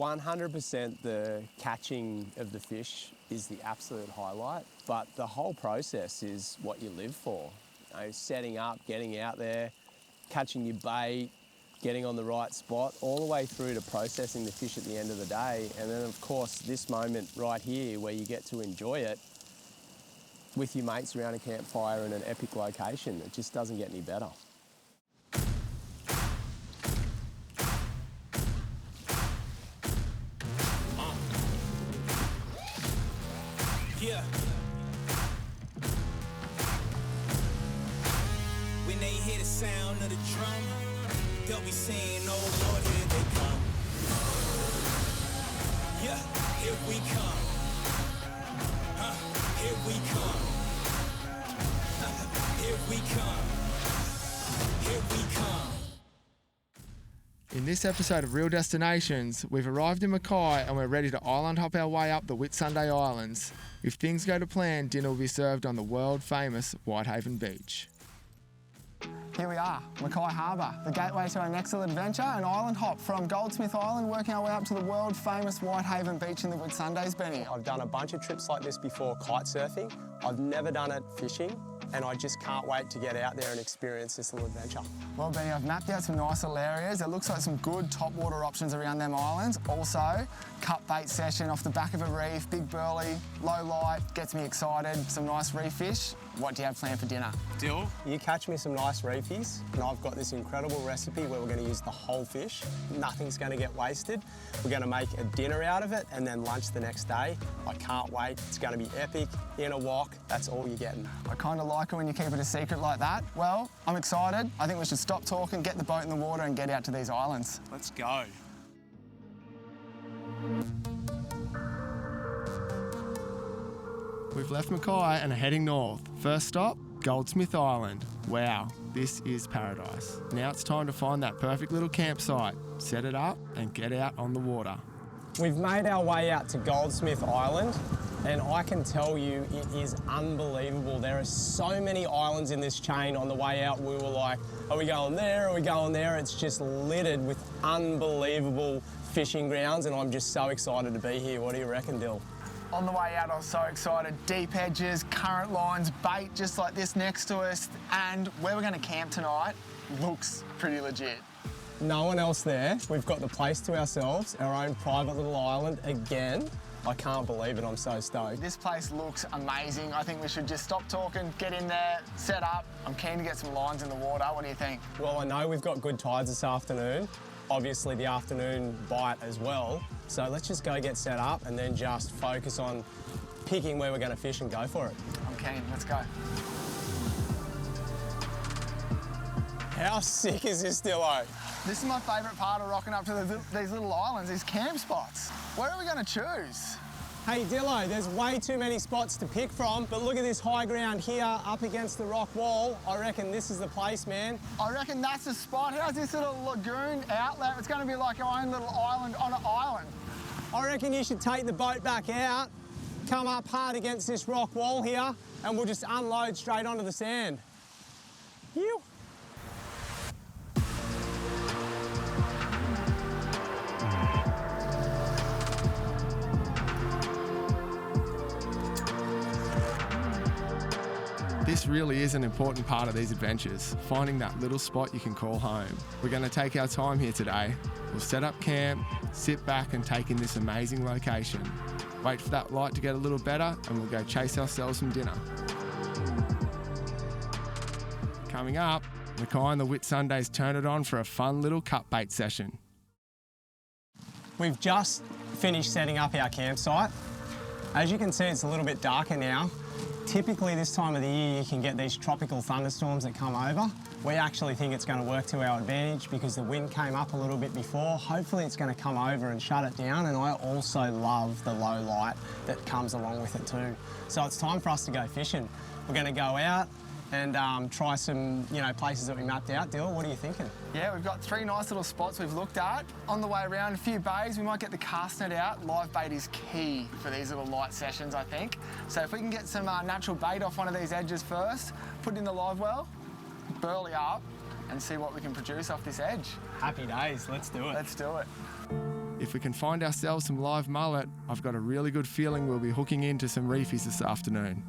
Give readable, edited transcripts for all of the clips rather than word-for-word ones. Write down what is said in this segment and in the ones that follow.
100% the catching of the fish is the absolute highlight, but the whole process is what you live for. You know, setting up, getting out there, catching your bait, getting on the right spot, all the way through to processing the fish at the end of the day. And then, of course, this moment right here where you get to enjoy it with your mates around a campfire in an epic location. It just doesn't get any better. Yeah. When they hear the sound of the drum, they'll be saying, oh Lord, here they come. Yeah, here we come. Here we come. Here we come. Here we come. In this episode of Real Destinations, we've arrived in Mackay and we're ready to island hop our way up the Whitsunday Islands. If things go to plan, dinner will be served on the world famous Whitehaven beach. Here we are, Mackay Harbour, the gateway to our next little adventure, an island hop from Goldsmith Island, working our way up to the world famous Whitehaven beach in the Whitsundays, Benny. I've done a bunch of trips like this before, kite surfing. I've never done it fishing, and I just can't wait to get out there and experience this little adventure. Well, Benny, I've mapped out some nice little areas. It looks like some good top water options around them islands. Also, cut bait session off the back of a reef, big burley, low light, gets me excited. Some nice reef fish. What do you have planned for dinner? Dill, you catch me some nice reefies, and I've got this incredible recipe where we're going to use the whole fish. Nothing's going to get wasted. We're going to make a dinner out of it and then lunch the next day. I can't wait. It's going to be epic. In a wok, that's all you're getting. I kind of like it when you keep it a secret like that. Well, I'm excited. I think we should stop talking, get the boat in the water and get out to these islands. Let's go. We've left Mackay and are heading north. First stop, Goldsmith Island. Wow, this is paradise. Now it's time to find that perfect little campsite, set it up and get out on the water. We've made our way out to Goldsmith Island, and I can tell you it is unbelievable. There are so many islands in this chain. On the way out, we were like, are we going there? Are we going there? It's just littered with unbelievable fishing grounds, and I'm just so excited to be here. What do you reckon, Dill? On the way out, I was so excited. Deep edges, current lines, bait just like this next to us, and where we're going to camp tonight looks pretty legit. No one else there. We've got the place to ourselves, our own private little island again. I can't believe it, I'm so stoked. This place looks amazing. I think we should just stop talking, get in there, set up. I'm keen to get some lines in the water. What do you think? Well, I know we've got good tides this afternoon. Obviously the afternoon bite as well. So let's just go get set up and then just focus on picking where we're going to fish and go for it. I'm keen, let's go. How sick is this, Dillo? This is my favourite part of rocking up to these little islands, these camp spots. Where are we going to choose? Hey Dillo, there's way too many spots to pick from, but look at this high ground here up against the rock wall. I reckon this is the place, man. I reckon that's the spot. How's this little lagoon outlet? It's going to be like our own little island on an island. I reckon you should take the boat back out, come up hard against this rock wall here, and we'll just unload straight onto the sand. Phew. This really is an important part of these adventures, finding that little spot you can call home. We're going to take our time here today. We'll set up camp, sit back and take in this amazing location. Wait for that light to get a little better and we'll go chase ourselves some dinner. Coming up, Mackay and the Whitsundays turn it on for a fun little cut bait session. We've just finished setting up our campsite. As you can see, it's a little bit darker now. Typically this time of the year you can get these tropical thunderstorms that come over. We actually think it's going to work to our advantage because the wind came up a little bit before. Hopefully it's going to come over and shut it down, and I also love the low light that comes along with it too. So it's time for us to go fishing. We're going to go out and try some places that we mapped out. Dill, what are you thinking? Yeah, we've got 3 nice little spots we've looked at. On the way around, a few bays, we might get the cast net out. Live bait is key for these little light sessions, I think. So if we can get some natural bait off one of these edges first, put it in the live well, burley up, and see what we can produce off this edge. Happy days, let's do it. Let's do it. If we can find ourselves some live mullet, I've got a really good feeling we'll be hooking into some reefies this afternoon.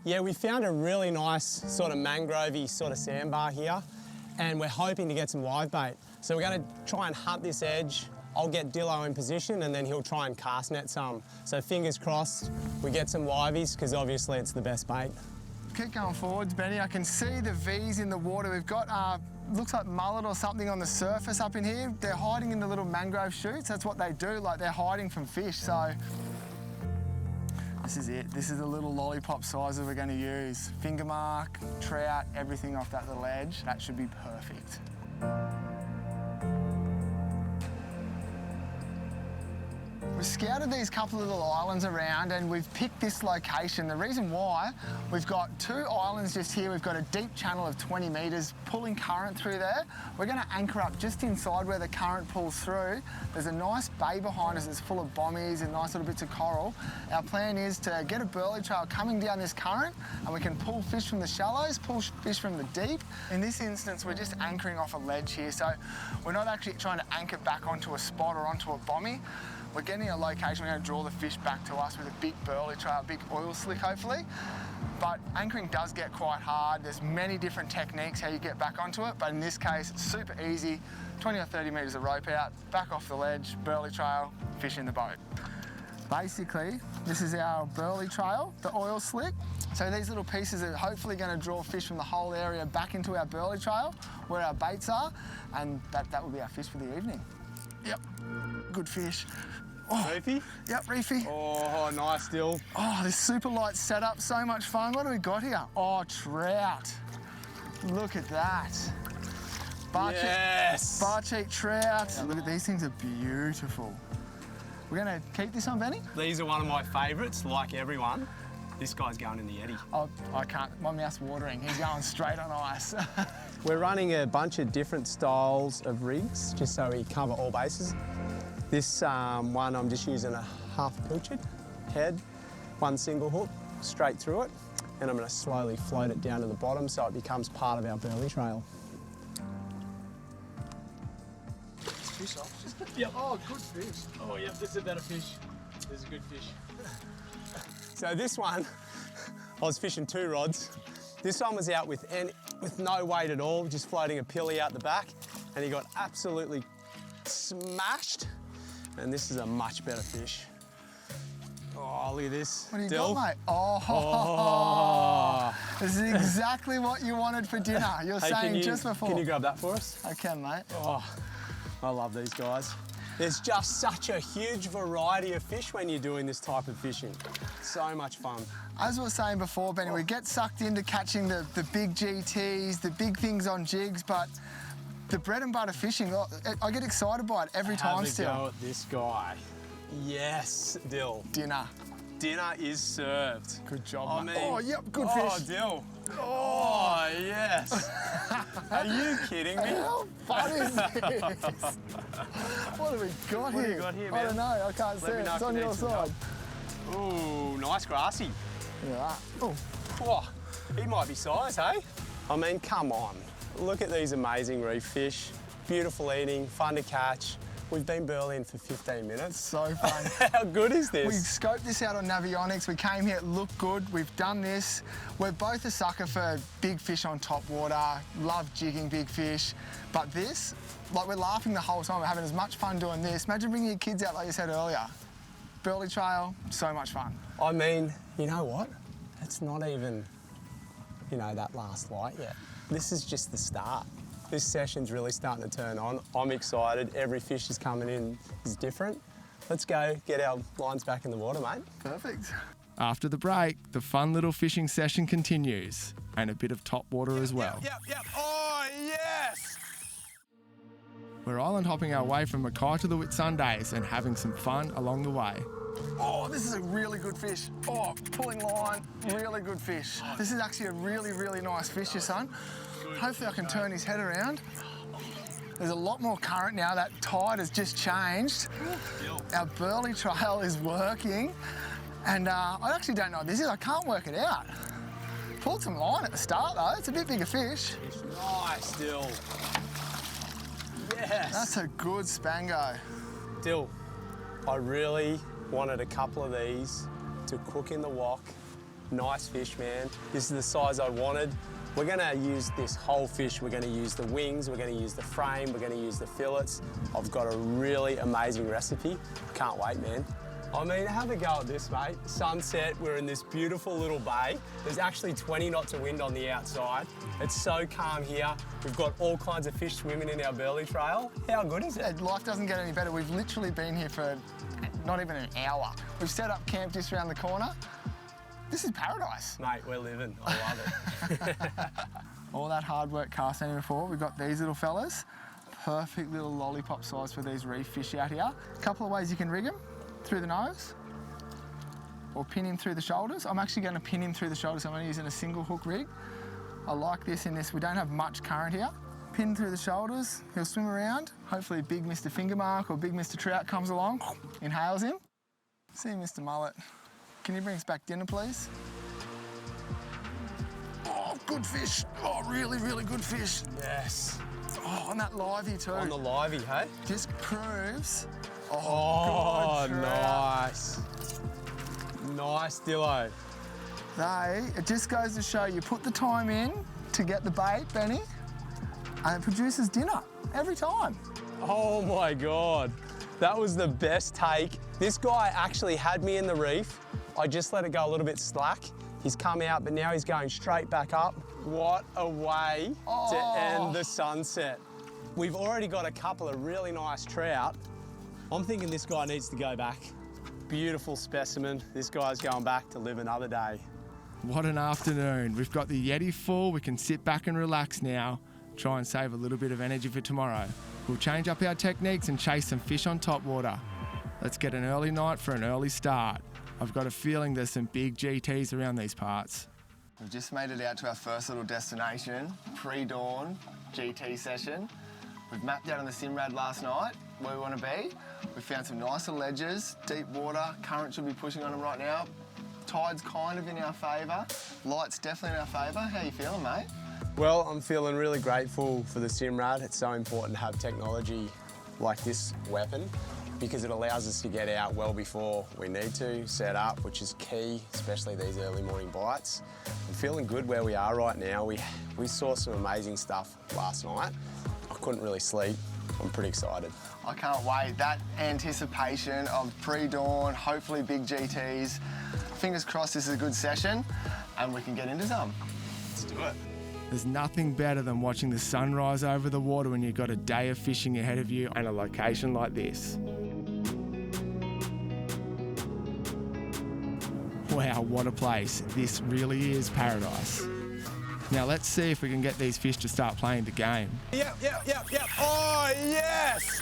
Yeah, we found a really nice sort of mangrovey sort of sandbar here, and we're hoping to get some live bait. So we're going to try and hunt this edge. I'll get Dillo in position and then he'll try and cast net some. So fingers crossed we get some liveys, because obviously it's the best bait. Keep going forwards, Benny. I can see the V's in the water. We've got, looks like mullet or something on the surface up in here. They're hiding in the little mangrove shoots. That's what they do, like they're hiding from fish. So this is it. This is the little lollipop size that we're going to use. Finger mark, trout, everything off that little edge. That should be perfect. We've scouted these couple of little islands around and we've picked this location. The reason why, we've got 2 islands just here. We've got a deep channel of 20 metres pulling current through there. We're going to anchor up just inside where the current pulls through. There's a nice bay behind us that's full of bommies and nice little bits of coral. Our plan is to get a burley trail coming down this current and we can pull fish from the shallows, pull fish from the deep. In this instance, we're just anchoring off a ledge here. So we're not actually trying to anchor back onto a spot or onto a bommy. We're getting a location, we're going to draw the fish back to us with a big burley trail, big oil slick hopefully. But anchoring does get quite hard. There's many different techniques how you get back onto it, but in this case, it's super easy. 20 or 30 metres of rope out, back off the ledge, burley trail, fish in the boat. Basically, this is our burley trail, the oil slick. So these little pieces are hopefully going to draw fish from the whole area back into our burley trail, where our baits are, and that will be our fish for the evening. Yep, good fish. Oh, Reefy? Yep, reefy. Oh, nice Dill. Oh, this super light setup, so much fun. What do we got here? Oh, trout. Look at that. Yes. Bar cheek trout. Look at these things, are beautiful. We're going to keep this on, Benny? These are one of my favourites, like everyone. This guy's going in the eddy. Oh, I can't, my mouth's watering. He's going straight on ice. We're running a bunch of different styles of rigs, just so we cover all bases. This one, I'm just using a half pilchard head, one single hook, straight through it, and I'm going to slowly float it down to the bottom so it becomes part of our burley trail. Fish off. Yep. Oh, good fish. Oh, yep, this is a better fish. This is a good fish. So this one, I was fishing 2 rods. This one was out with no weight at all, just floating a pilly out the back, and he got absolutely smashed. And this is a much better fish. Oh, look at this. What do you Dill. got, mate? Oh. This is exactly what you wanted for dinner. You were saying just before. Can you grab that for us? I can, mate. Oh, I love these guys. There's just such a huge variety of fish when you're doing this type of fishing. So much fun. As we were saying before, Benny, we get sucked into catching the big GTs, the big things on jigs, but the bread and butter fishing, I get excited by it every time still. Have a go at this guy. Yes, Dill. Dinner. Dinner is served. Good job, mate. mean, Oh, yep, good Oh, fish. Dill. Oh, yes. Are you kidding me? How fun is this? What have we got here? What have you got here, I man? don't know, I can't see Let me it. know It's if on you your need some side. Ooh, nice grassy. Look at that. Oh, Oh, he might be size, hey? I mean, come on. Look at these amazing reef fish. Beautiful eating, fun to catch. We've been burleying for 15 minutes. so fun. How good is We this? scoped this out on Navionics. We came here, it looked good. We've done this. We're both a sucker for big fish on top water, love jigging big fish. But this, like, we're laughing the whole time. We're having as much fun doing this. Imagine bringing your kids out, like you said earlier. Burley trail, so much fun. I mean, you know what? It's not even, that last light yet. This is just the start. This session's really starting to turn on. I'm excited. Every fish is coming in is different. Let's go get our lines back in the water, mate. Perfect. After the break, the fun little fishing session continues, and a bit of top water as well. Yep. Oh, yes! We're island hopping our way from Mackay to the Whitsundays and having some fun along the way. Oh, this is a really good fish. Oh, pulling line, really good fish. This is actually a really, really nice fish, your son. Hopefully I can turn his head around. There's a lot more current now. That tide has just changed. Our burley trail is working. And I actually don't know what this is. I can't work it out. Pulled some line at the start, though. It's a bit bigger fish. Nice, Dill. Yes. That's a good spango. Dill, I really wanted a couple of these to cook in the wok. Nice fish, man. This is the size I wanted. We're gonna use this whole fish. We're gonna use the wings, we're gonna use the frame, we're gonna use the fillets. I've got a really amazing recipe. Can't wait, man. I mean, have a go at this, mate. Sunset, we're in this beautiful little bay. There's actually 20 knots of wind on the outside. It's so calm here. We've got all kinds of fish swimming in our burley trail. How good is it? Life doesn't get any better. We've literally been here for not even an hour. We've set up camp just around the corner. This is paradise. Mate, we're living. I love it. All that hard work cast netting before, we've got these little fellas. Perfect little lollipop size for these reef fish out here. A couple of ways you can rig them. Through the nose, or pin him through the shoulders. I'm actually going to pin him through the shoulders. I'm only using a single hook rig. I like this in this. We don't have much current here. Pin through the shoulders, he'll swim around. Hopefully big Mr. Fingermark or big Mr. Trout comes along, inhales him. See Mr. Mullet. Can you bring us back dinner, please? Oh, good fish. Oh, really, really good fish. Yes. Oh, on that livey too. On the livey, hey? Just proves. Oh, good trout. nice. Nice, Dillo. It just goes to show you put the time in to get the bait, Benny, and it produces dinner every time. Oh my God. That was the best take. This guy actually had me in the reef. I just let it go a little bit slack. He's come out, but now he's going straight back up. What a way to end the sunset. We've already got a couple of really nice trout. I'm thinking this guy needs to go back. Beautiful specimen. This guy's going back to live another day. What an afternoon. We've got the Yeti full. We can sit back and relax now. Try and save a little bit of energy for tomorrow. We'll change up our techniques and chase some fish on top water. Let's get an early night for an early start. I've got a feeling there's some big GTs around these parts. We've just made it out to our first little destination, pre-dawn GT session. We've mapped out on the Simrad last night where we want to be. We found some nicer ledges, deep water, current should be pushing on them right now. Tide's kind of in our favour, light's definitely in our favour. How you feeling, mate? Well, I'm feeling really grateful for the Simrad. It's so important to have technology like this weapon because it allows us to get out well before we need to, set up, which is key, especially these early morning bites. I'm feeling good where we are right now. We saw some amazing stuff last night. I couldn't really sleep. I'm pretty excited. I can't wait. That anticipation of pre-dawn, hopefully big GTs. Fingers crossed this is a good session and we can get into some. Let's do it. There's nothing better than watching the sunrise over the water when you've got a day of fishing ahead of you and a location like this. Wow, what a place. This really is paradise. Now let's see if we can get these fish to start playing the game. Yep. Oh, yes!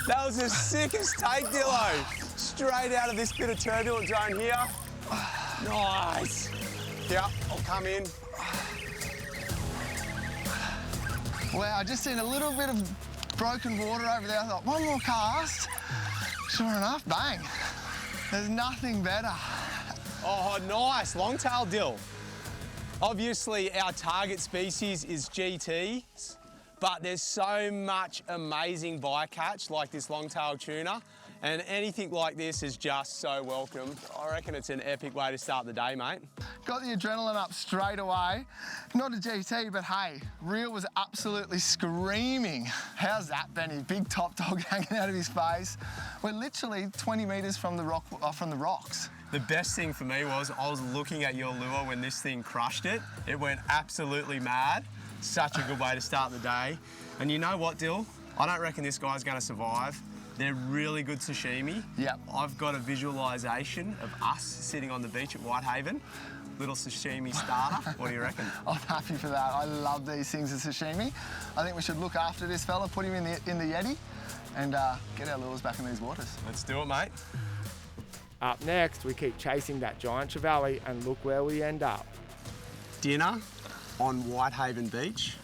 That was the sickest take, Dillo. Straight out of this bit of turbulent zone here. Nice. Yep, I'll come in. Wow, I just seen a little bit of broken water over there. I thought, one more cast. Sure enough, bang. There's nothing better. Oh, nice. Longtail dill. Obviously, our target species is GTs, but there's so much amazing bycatch like this longtail tuna, and anything like this is just so welcome. I reckon it's an epic way to start the day, mate. Got the adrenaline up straight away. Not a GT, but hey, reel was absolutely screaming. How's that, Benny? Big top dog hanging out of his face. We're literally 20 metres from the rocks. The best thing for me was I was looking at your lure when this thing crushed it. It went absolutely mad. Such a good way to start the day. And you know what, Dill? I don't reckon this guy's going to survive. They're really good sashimi. Yep. I've got a visualisation of us sitting on the beach at Whitehaven. Little sashimi starter. What do you reckon? I'm happy for that. I love these things as sashimi. I think we should look after this fella, put him in the Yeti, and get our lures back in these waters. Let's do it, mate. Up next, we keep chasing that giant trevally and look where we end up. Dinner on Whitehaven Beach.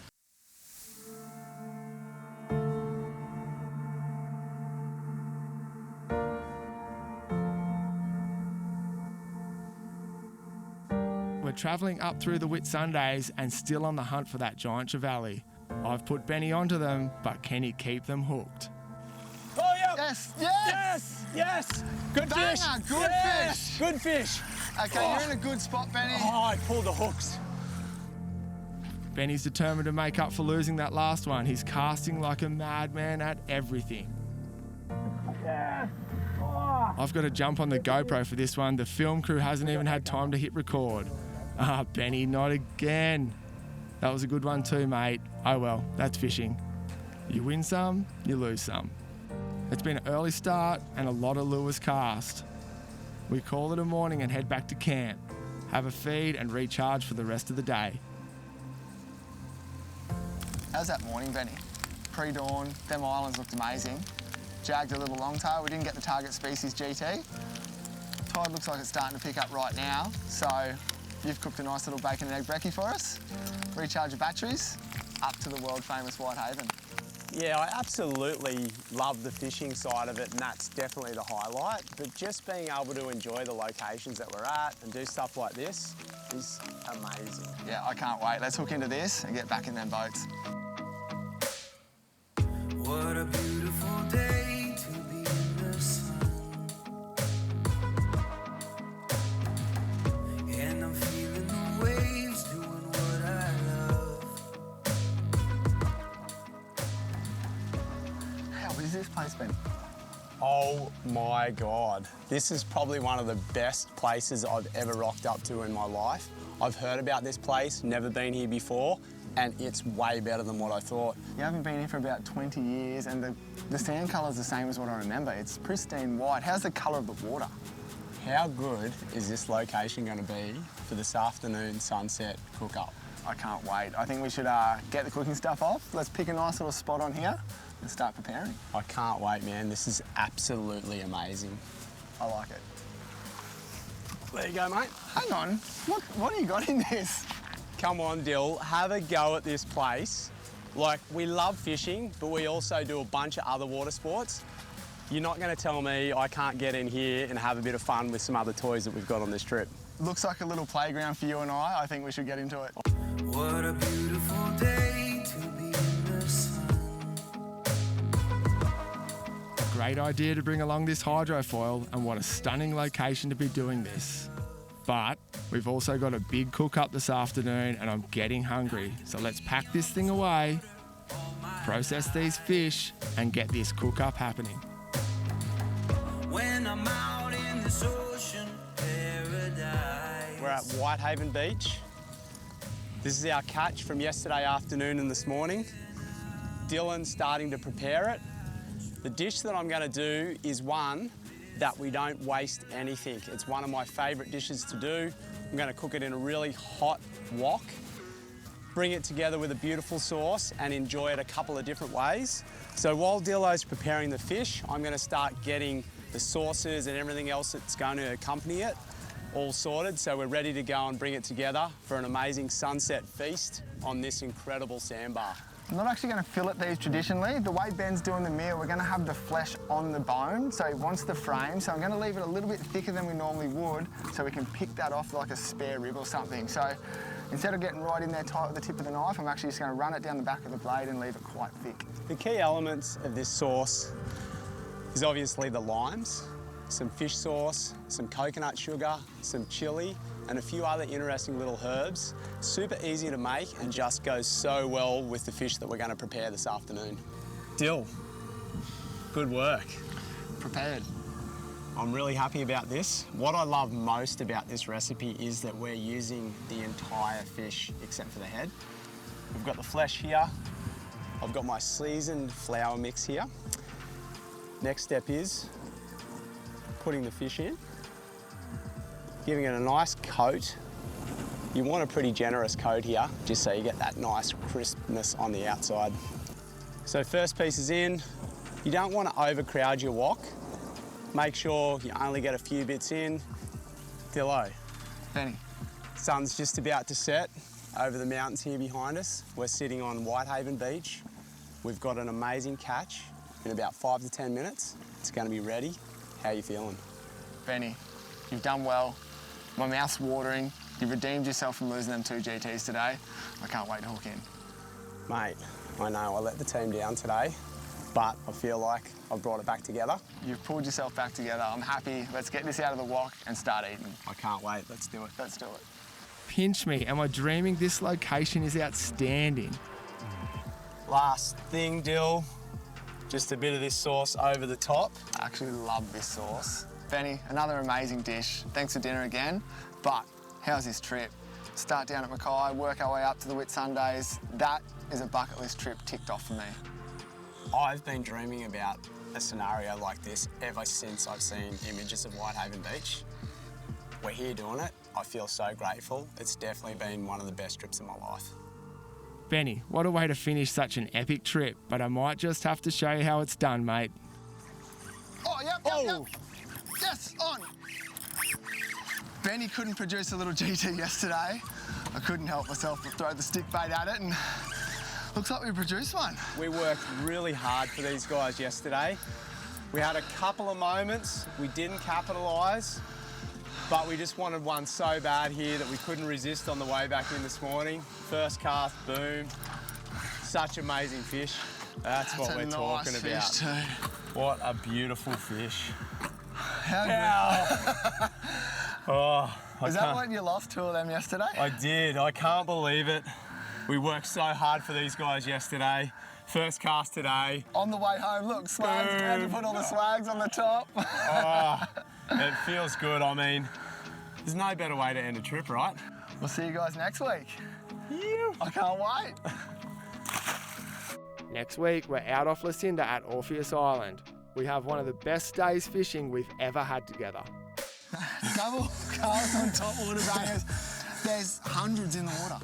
We're travelling up through the Whitsundays and still on the hunt for that giant trevally. I've put Benny onto them, but can he keep them hooked? Oh, yeah! Yes! Yes! Yes! Good Banger, fish! good Yes! fish. Good fish! Okay, you're in a good spot, Benny. Oh, I pulled the hooks. Benny's determined to make up for losing that last one. He's casting like a madman at everything. I've got to jump on the GoPro for this one. The film crew hasn't even had time to hit record. Ah, Benny, not again. That was a good one too, mate. Oh well, that's fishing. You win some, you lose some. It's been an early start and a lot of lures cast. We call it a morning and head back to camp, have a feed and recharge for the rest of the day. How's that morning, Benny? Pre-dawn, them islands looked amazing. Jagged a little longtail. We didn't get the target species GT. Tide looks like it's starting to pick up right now. So you've cooked a nice little bacon and egg brekkie for us. Recharge your batteries. Up to the world famous Whitehaven. Yeah, I absolutely love the fishing side of it, and that's definitely the highlight. But just being able to enjoy the locations that we're at and do stuff like this is amazing. Yeah, I can't wait. Let's hook into this and get back in them boats. What a beautiful day to be in the sun. And I'm feeling the waves doing what I love. How is this place, Ben? Oh my God. This is probably one of the best places I've ever rocked up to in my life. I've heard about this place, never been here before, and it's way better than what I thought. You haven't been here for about 20 years and the sand colour's the same as what I remember. It's pristine white. How's the colour of the water? How good is this location going to be for this afternoon sunset cook-up? I can't wait. I think we should get the cooking stuff off. Let's pick a nice little spot on here and start preparing. I can't wait, man. This is absolutely amazing. I like it. There you go, mate. Hang on, what do you got in this? Come on, Dill, have a go at this place. Like, we love fishing, but we also do a bunch of other water sports. You're not going to tell me I can't get in here and have a bit of fun with some other toys that we've got on this trip. Looks like a little playground for you and I. I think we should get into it. What a beautiful day to be in the sun. Great idea to bring along this hydrofoil, and what a stunning location to be doing this. But we've also got a big cook up this afternoon and I'm getting hungry. So let's pack this thing away, process these fish and get this cook up happening. When I'm out in this ocean paradise. We're at Whitehaven Beach. This is our catch from yesterday afternoon and this morning. Dylan's starting to prepare it. The dish that I'm going to do is one that we don't waste anything. It's one of my favourite dishes to do. I'm going to cook it in a really hot wok, bring it together with a beautiful sauce and enjoy it a couple of different ways. So while Dillo's preparing the fish, I'm going to start getting the sauces and everything else that's going to accompany it all sorted, so we're ready to go and bring it together for an amazing sunset feast on this incredible sandbar. I'm not actually going to fillet these traditionally. The way Ben's doing the meal, we're going to have the flesh on the bone, so he wants the frame. So I'm going to leave it a little bit thicker than we normally would, so we can pick that off like a spare rib or something. So instead of getting right in there tight with the tip of the knife, I'm actually just going to run it down the back of the blade and leave it quite thick. The key elements of this sauce is obviously the limes, some fish sauce, some coconut sugar, some chili, and a few other interesting little herbs. Super easy to make and just goes so well with the fish that we're going to prepare this afternoon. Dill, good work. Prepared. I'm really happy about this. What I love most about this recipe is that we're using the entire fish except for the head. We've got the flesh here. I've got my seasoned flour mix here. Next step is putting the fish in, giving it a nice coat. You want a pretty generous coat here, just so you get that nice crispness on the outside. So first piece is in. You don't want to overcrowd your wok. Make sure you only get a few bits in. Dillo. Benny. Sun's just about to set over the mountains here behind us. We're sitting on Whitehaven Beach. We've got an amazing catch. In about 5 to 10 minutes, it's going to be ready. How are you feeling? Benny, you've done well. My mouth's watering. You've redeemed yourself from losing them 2 GTs today. I can't wait to hook in. Mate, I know I let the team down today, but I feel like I've brought it back together. You've pulled yourself back together. I'm happy. Let's get this out of the wok and start eating. I can't wait. Let's do it. Let's do it. Pinch me. Am I dreaming? This location is outstanding. Last thing, Dill, just a bit of this sauce over the top. I actually love this sauce. Benny, another amazing dish. Thanks for dinner again. But how's this trip? Start down at Mackay, work our way up to the Whitsundays. That is a bucket list trip ticked off for me. I've been dreaming about a scenario like this ever since I've seen images of Whitehaven Beach. We're here doing it. I feel so grateful. It's definitely been one of the best trips of my life. Benny, what a way to finish such an epic trip, but I might just have to show you how it's done, mate. Oh, yep. Yes, on. Benny couldn't produce a little GT yesterday. I couldn't help myself but throw the stick bait at it, and looks like we produced one. We worked really hard for these guys yesterday. We had a couple of moments we didn't capitalise, but we just wanted one so bad here that we couldn't resist on the way back in this morning. First cast, boom. Such amazing fish. That's what we're talking about. Fish too. What a beautiful fish. How good. Oh, Is that what you lost 2 of them yesterday? I did. I can't believe it. We worked so hard for these guys yesterday. First cast today. On the way home, look, swags. How'd you put all the swags on the top? Oh, it feels good. I mean, there's no better way to end a trip, right? We'll see you guys next week. Yeah. I can't wait. Next week, we're out off Lucinda at Orpheus Island. We have one of the best days fishing we've ever had together. Double cars on top water bangers. There's hundreds in the water.